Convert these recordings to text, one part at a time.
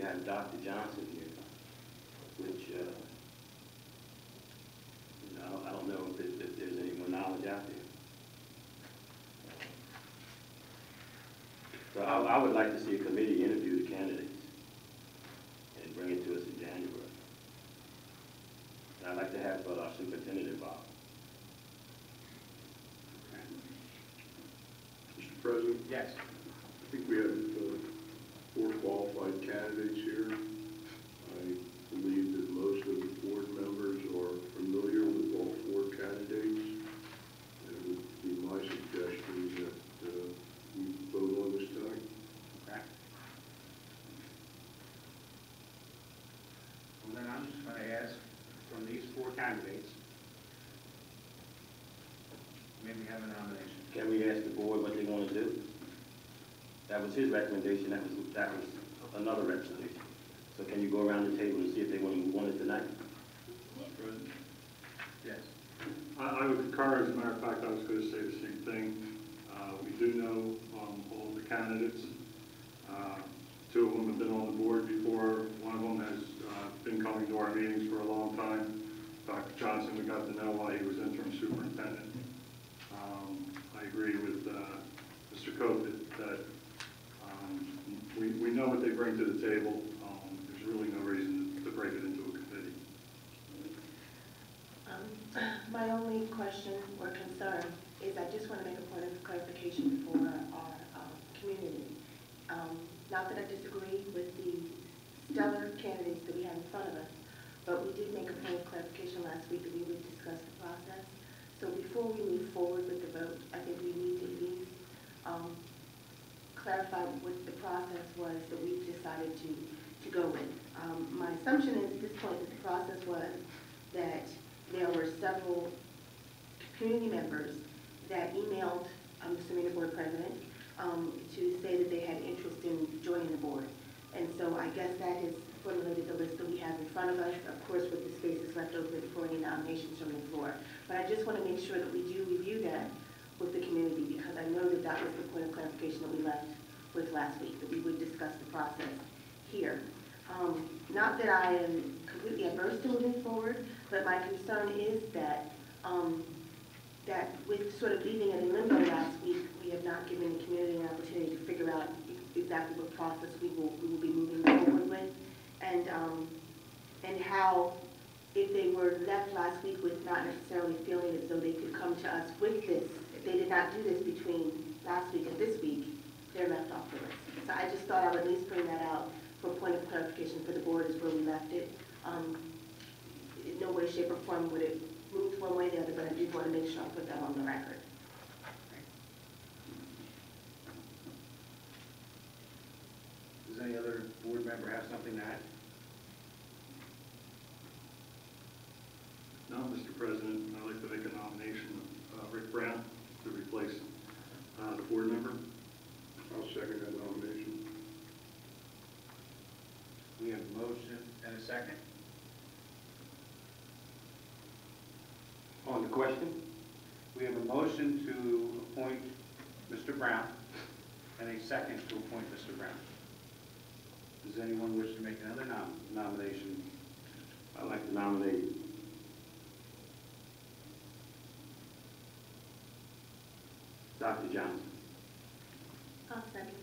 have Dr. Johnson here, which I don't know if there's any more knowledge out there. So I would like to see a committee interview the candidates and bring it to us in January. And I'd like to have our superintendent involved. Mr. President? Yes. I think we have 4 qualified candidates here. I believe that most of the board members are familiar with all 4 candidates. And it would be my suggestion that we vote on this tonight. Okay. Well, then I'm just going to ask from these 4 candidates, maybe have a nomination. Can we ask the board what they want to do? That was his recommendation. That was another recommendation. So can you go around the table and see if they want to move on it tonight? Yes. I would concur. As a matter of fact, I was going to say the same thing. We do know all the candidates. 2 of them have been on the board before. One of them has been coming to our meetings for a long time. Dr. Johnson, we got to know while he was interim superintendent. I agree with Mr. Cope that we know what they bring to the table. There's really no reason to break it into a committee. My only question or concern is I just want to make a point of clarification for our community. Not that I disagree with the stellar candidates that we have in front of us, but we did make a point of clarification last week that we would discuss the process. So before we move forward with the vote, I think we need to at least clarify what the process was that we decided to go with. My assumption is at this point that the process was that there were several community members that emailed the board president to say that they had interest in joining the board. And so I guess that has formulated the list that we have in front of us, of course with the spaces left open for any nominations from the floor. But I just want to make sure that we do review that with the community, because I know that that was the point of clarification that we left with last week, that we would discuss the process here. Not that I am completely averse to moving forward, but my concern is that that with sort of leaving it in limbo last week, we have not given the community an opportunity to figure out exactly what process we will be moving forward with, and how, if they were left last week with not necessarily feeling as though they could come to us with this, if they did not do this between last week and this week, they're left off the list. So I just thought I would at least bring that out for a point of clarification for the board, is where we left it. In no way, shape, or form would it move one way or the other, but I did want to make sure I put that on the record. Does any other board member have something to add? No, Mr. President, I'd like to make a nomination of Rick Brown to replace the board member. I'll second that nomination. We have a motion and a second. On the question? We have a motion to appoint Mr. Brown and a second to appoint Mr. Brown. Does anyone wish to make another nomination? I'd like to nominate Dr. Johnson. I'll second.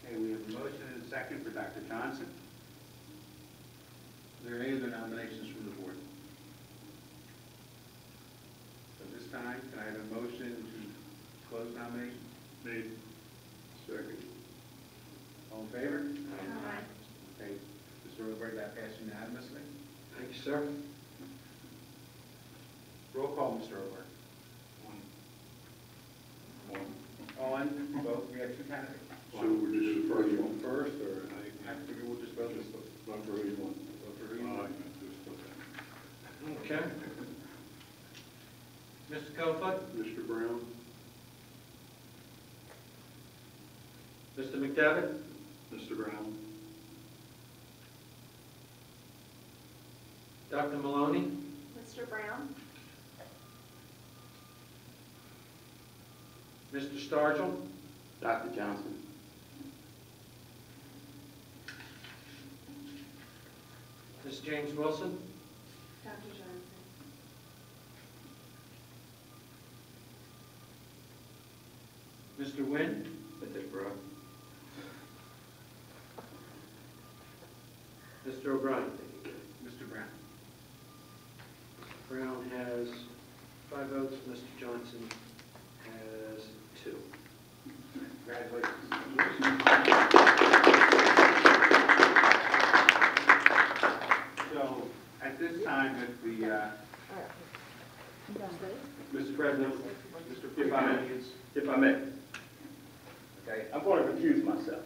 Okay, we have a motion and a second for Dr. Johnson. Are there any other nominations from the board? At this time, can I have a motion to close nominations? Made. Second. All in favor? Aye. Okay, Mr. Roberg, that passed unanimously. Thank you, sir. Roll call, Mr. Roberg. On vote, we have 2 candidates. So we're just the first one First, or I figure we'll just vote this. vote for who you want? Vote for who you want. Okay. Mr. Kofoot? Mr. Brown? Mr. McDevitt? Mr. Brown. Dr. Maloney? Mr. Brown. Mr. Stargell? Dr. Johnson. Ms. James Wilson? Dr. Johnson. Mr. Nguyen? Mr. Brown. Mr. O'Brien? Mr. Brown. Brown has 5 votes, Mr. Johnson has 2. Congratulations. So, at this time, if the, Mr. President, Mr. if I may, if I may. Okay, I'm going to recuse myself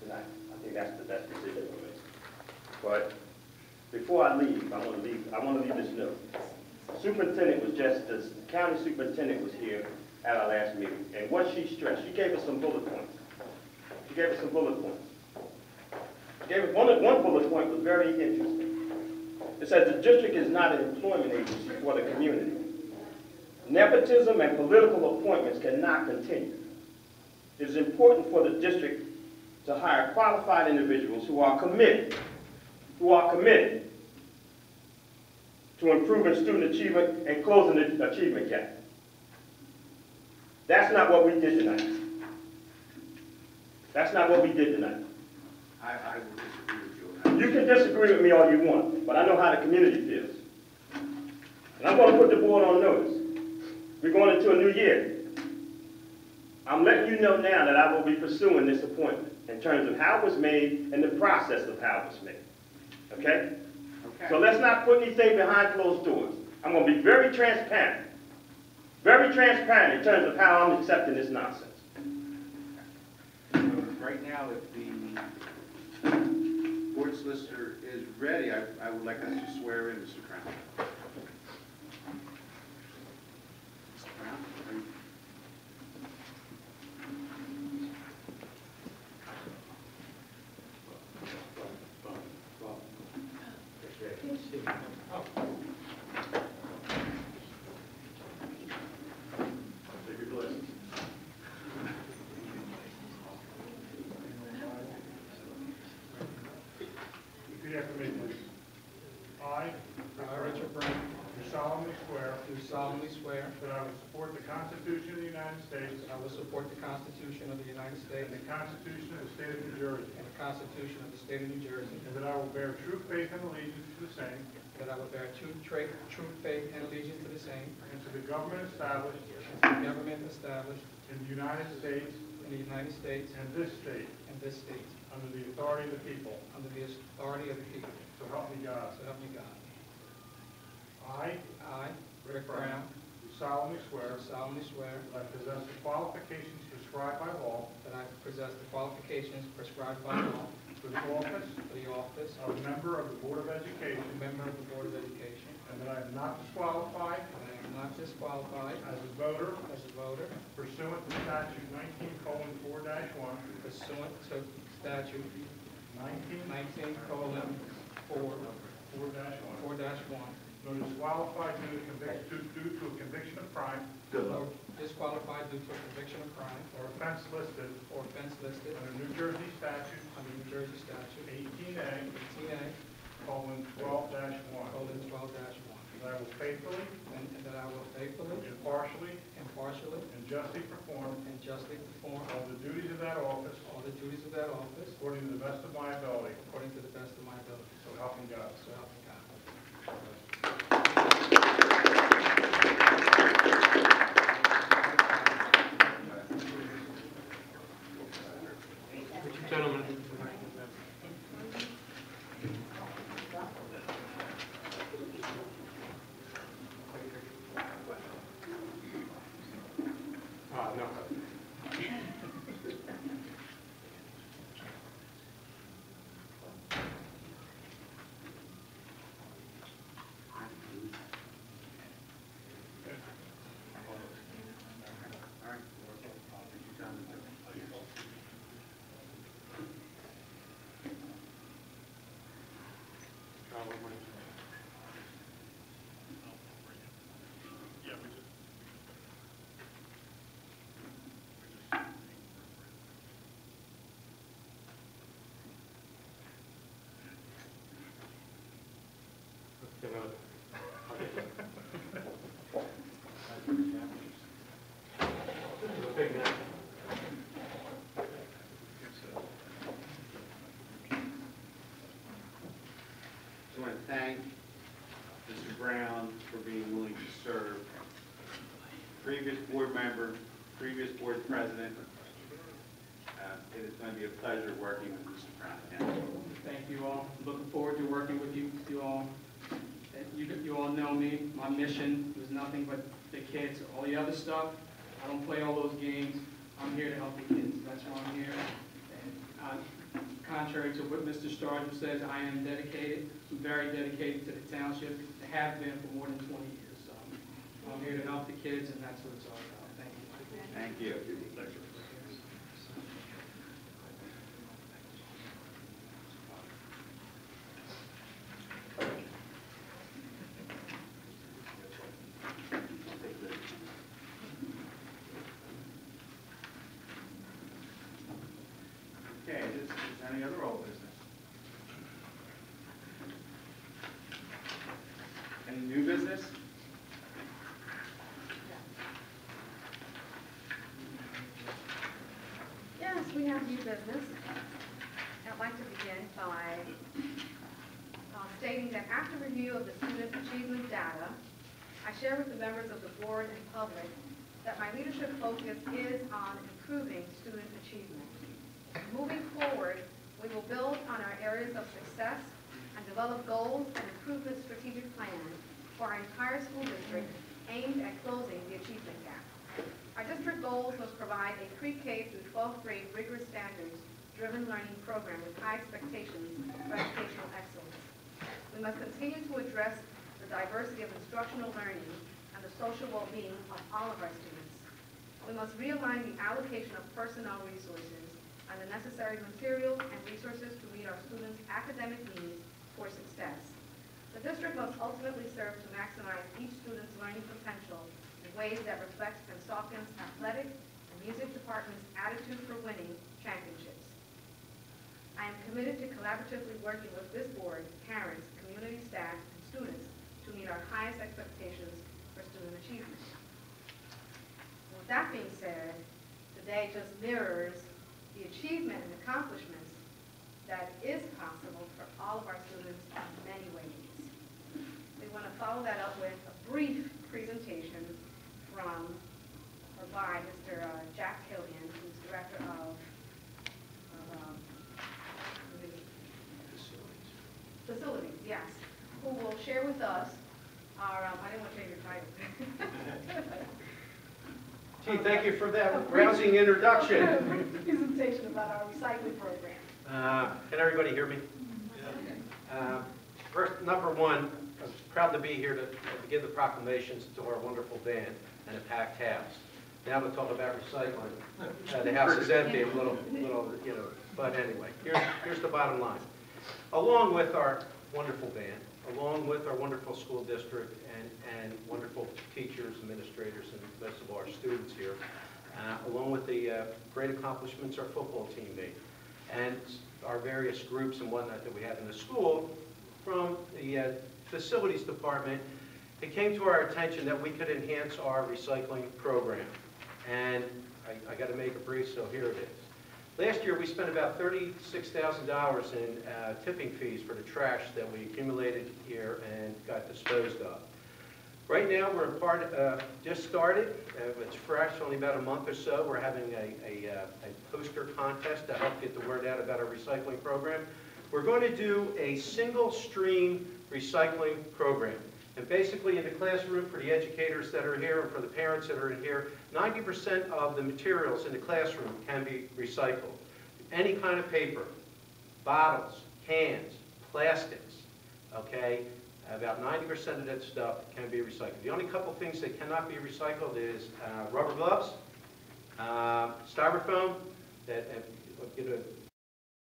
tonight. I think that's the best decision for me. But before I leave, I want to leave this note. The county superintendent was here at our last meeting, and what she stressed, she gave us some bullet points. She gave us some bullet points. She gave us one bullet point was very interesting. It says the district is not an employment agency for the community. Nepotism and political appointments cannot continue. It is important for the district to hire qualified individuals who are committed to improving student achievement and closing the achievement gap. That's not what we did tonight. That's not what we did tonight. I will disagree with you on that. You can disagree with me all you want, but I know how the community feels. And I'm going to put the board on notice. We're going into a new year. I'm letting you know now that I will be pursuing this appointment in terms of how it was made and the process of how it was made. Okay? Okay. So let's not put anything behind closed doors. I'm going to be very transparent in terms of how I'm accepting this nonsense. So right now, if the board solicitor is ready, I would like us to swear in Mr. Crown. Mr. Crown, are you- Take your place. Repeat after me, please. I, Richard Brown, do solemnly swear do solemnly swear that I will support the Constitution of the United States that I will support the Constitution of the United States and the Constitution of the State of New Jersey, and the Constitution of the State of New Jersey, and that I will bear true faith and allegiance to the same that I will bear true faith and allegiance to the same, and to the government established and to the government established in the United States in the United States and this state, and this state, under the authority of the people. under the authority of the people. So help me God. So help me God. I I, Rick Brown, do solemnly swear do solemnly swear that I possess the qualifications prescribed by law that I possess the qualifications prescribed by law for the office for the office of member of the Board of of Education, a member of the Board of Education, and that I am not disqualified and I am not disqualified as a voter as a voter pursuant to statute 19:4-1, pursuant to statute 19:4-1, 19:4-1, nor disqualified due to a conviction of crime or disqualified due to a conviction of crime or offense listed or offense listed under New Jersey statute under New Jersey statute 18A:12-1, 18A:12-1, that I will faithfully, and that I will faithfully, impartially, impartially, and justly perform and justly perform all the duties of that office all the duties of that office according to the best of my ability. according to the best of my ability. So help me God. So help me God. Gentlemen. No. All right. I'll get you down to- I want to thank Mr. Brown for being willing to serve. Previous board member, previous board president. It is going to be a pleasure working with Mr. Brown again. Thank you all. Looking forward to working with you all. You all know me. My mission was nothing but the kids. All the other stuff, I don't play all those games. I'm here to help the kids. That's why I'm here. And contrary to what Mr. Stargent says, I am dedicated. I'm very dedicated to the township. I have been for more than 20 years. So I'm here to help the kids, and that's what it's all about. Thank you. Thank you. Okay, is any other old business? Any new business? Yes, we have new business. I'd like to begin by stating that after review of the student achievement data, I share with the members of the board and public that my leadership focus is on improving student achievement. Moving forward, we will build on our areas of success and develop goals and improvement strategic plans for our entire school district aimed at closing the achievement gap. Our district goals must provide a pre-K through 12th grade rigorous standards-driven learning program with high expectations for educational excellence. We must continue to address the diversity of instructional learning and the social well-being of all of our students. We must realign the allocation of personnel resources and the necessary materials and resources to meet our students' academic needs for success. The district must ultimately serve to maximize each student's learning potential in ways that reflect Pennsauken's athletic and music department's attitude for winning championships. I am committed to collaboratively working with this board, parents, community staff, and students to meet our highest expectations for student achievement. With that being said, today just mirrors the achievement and accomplishments that is possible for all of our students in many ways. We want to follow that up with a brief presentation from or by Mr. Jack Killian, who's Director of Facilities, yes, who will share with us our, I didn't want to change your title. Gee, thank you for that rousing introduction. Presentation about our recycling program. Can everybody hear me? First, number one, I'm proud to be here to begin the proclamations to our wonderful band and a packed house. Now to talk about recycling. The house is empty, a little, but anyway, here's the bottom line. Along with our wonderful band, along with our wonderful school district and wonderful teachers, administrators, and most of our students here, along with the great accomplishments our football team made, and our various groups and whatnot that we have in the school, from the facilities department, it came to our attention that we could enhance our recycling program. And I got to make it brief, so here it is. Last year, we spent about $36,000 in tipping fees for the trash that we accumulated here and got disposed of. Right now, we're just started. It's fresh, only about a month or so. We're having a poster contest to help get the word out about our recycling program. We're going to do a single stream recycling program. And basically in the classroom, for the educators that are here and for the parents that are in here, 90% of the materials in the classroom can be recycled. Any kind of paper, bottles, cans, plastics, okay? About 90% of that stuff can be recycled. The only couple things that cannot be recycled is rubber gloves, styrofoam, that